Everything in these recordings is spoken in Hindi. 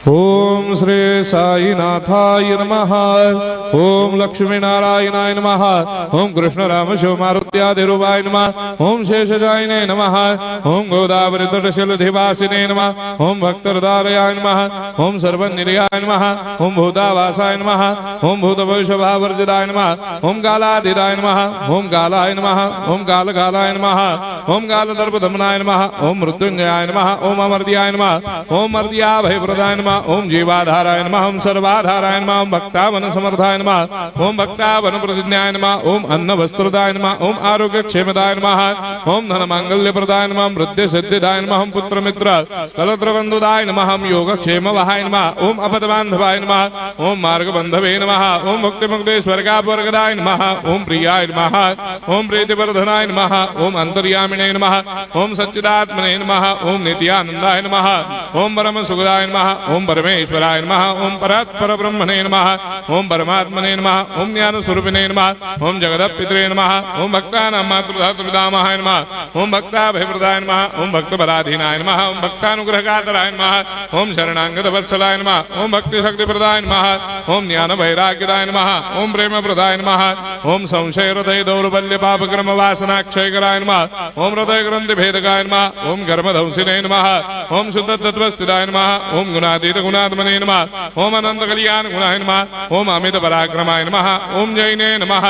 ओम श्री साईनाथाय नमः। ओम लक्ष्मी नारायणाय नमः। ओम कृष्ण राम शिव मारुत्यादिरूपाय नमः। ओम शेषशायिने नमः। ओम गोदावरी तटशिलधिवासिने नमः। ओम भक्तहृदयाय नमः। ओम सर्वनिलयाय नमः। ओम भूतावासाय नमः। ओम भूतभविष्यभावर्जिताय नमः। ओम कालाधीराय नमः। ओम कालाय नमः। ओम कालकालाय नमः। ओम कालदर्पदमनाय नमः। ओम मृत्युंजयाय नमः। ओम अमर्त्याय नमः। ओम मर्त्याभयप्रदाय नमः। ओम जीवाधाराय नमः। ओम सर्वाधाराय नमः। ओम भक्तावन समर्थाय नमः। ओम भक्तावन प्रतिज्ञाय नमः। ओम अन्न वस्त्रदाय नमः। ओम आरोग्य क्षेमदाय नमः। ओम धन मांगल्य प्रदाय नमः। वृद्धि सिद्धिदाय नमः। ओम पुत्र मित्र कलत्र बंधुदाय नमः। ओम योग क्षेम वहाय नमः। ओम अपद बांधवाय नमः। ओम मार्ग बंधवे नमः। ओम मुक्ति मुक्ति स्वर्गापवर्गदाय नमः। ओम प्रियाय नमः। ओम प्रीतिवर्धनाय नमः। ओम अंतर्यामिने नमः। ओम सच्चिदात्मने नमः। ओम नित्यानंदाय नमः। ओम परम सुखदाय नमः। ओम परमेश्वराय नमः। ओम परात्पर ब्रह्मणे नमः। ओम परमात्मने नमः। ओम ज्ञान स्वरूपिणे नमः। ओम जगदपितरे नमः। ओम भक्तानां मातृधातृदामाय नमः। ओम भक्ताभयप्रदाय नमः। ओम भक्तपराधीनाय नमः। ओम भक्तानुग्रहकातराय नमः। ओम शरणागत वत्सलाय नमः। ओम भक्ति शक्ति प्रदाय नमः। ओम ज्ञान वैराग्यदाय नमः। ओम प्रेम प्रदाय नमः। ओम संशय हृदय दौर्बल्य पाप कर्म वासना क्षयकराय नमः। ओम हृदय ग्रंथि भेदकाय नमः। ओम कर्मधंसिने नमः। ओम शुद्ध तत्वस्थिताय नमः। ओम गुणातीत गुणात्मने नमः। ओम अनंत कल्याण गुणाय नमः। ओम अमित पराक्रमाय नमः। ओम जैने नमः।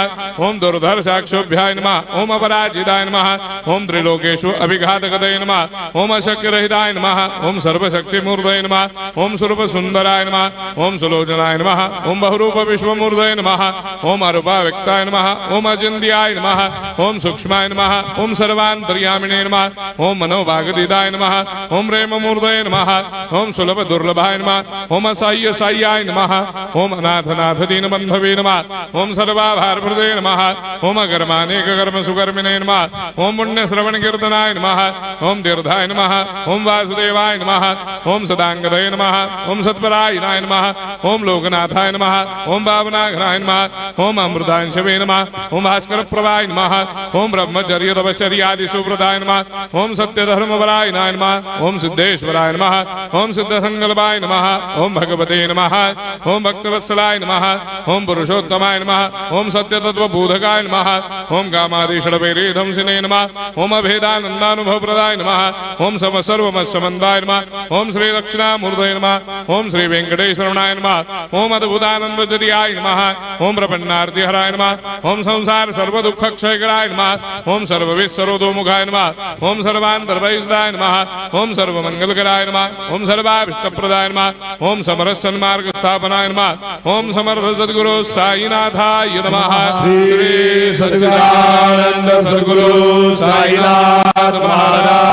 ओम दुर्धर साक्षोभ्याय नमः। ओम अपराजिताय नमः। ओम त्रिलोकेषु अभिघातगतये नमः। ओम अशक्य रहिताय नमः। ओम सर्वशक्ति मूर्तये नमः। ओम स्वरूप सुंदराय नमः। ओम सुलोचनाय नमः। ओम बहुरूप विश्वमूर्तये नमः। ओम अरूपाव्यक्ताय नमः। ओम अचिन्त्याय नमः। ओम सूक्ष्माय नमः। ओम सर्वान्तर्यामिने नमः। ओम मनोभागदिदाय नमः। ओम प्रेममूर्तये नमः। ओम सुलभ दुर्लभाय नमः। ओम असाह्य साह्याय नमः। ओम अनाथनाथ दीनबन्धवे नमः। ओम सर्वाभारप्रदे नमः। ओम अकर्मानेक कर्म सुकर्मिणे नमः। ओम पुण्य श्रवण कीर्तनाय नमः। ओम तीर्थाय नमः। ओम वासुदेवाय नमः। ओम सदांगदये नमः। ओम सत्परायणाय नमः। ओम लोकनाथाय नमः। ओम पावनाघनाय नमः। ओम अमृतांशवे नमः। ओम भास्कर प्रभाय नमः। ओम ब्रह्मचर्य तपश्चर्यादि सुव्रताय नमः। ओम सत्यधर्मपरायणाय नमः। ओम सिद्धेश्वराय नमः। ओम सिद्ध संकल्पाय नमः। ओम भगवते नमः। ओम भक्तवत्सलाय नमः। ओम पुरुषोत्तमाय नमः। ओम सत्यतत्वबोधकाय नमः। ओम कामादिषडवैरेधंसिने नमः। ओम अभेदानन्दानुभवप्रदाय नमः। ओम सर्वमस्समन्दाय नमः। ओम श्री दक्षिणामूर्तये नमः। ओम श्री वेंकटेश्वरनाय नमः। ओम अद्भुतानन्दजर्याय नमः। ओम प्रपन्नार्तिहराय नमः। ओम संसार सर्वदुःखक्षयकराय नमः। ओम सर्वविश्वरोधोमुखाय नमः। ओम सर्वान्तर्वैसदाय नमः। ओम सर्वमंगलकराय नमः। ओम सर्वाभीष्टप्रदाय नमः। ओम समरस सन्मार्ग स्थापनाय नमः। ओम समर्थ सद्गुरु साईनाथाय नमः। श्री सच्चिदानंद सद्गुरु साईनाथ महाराज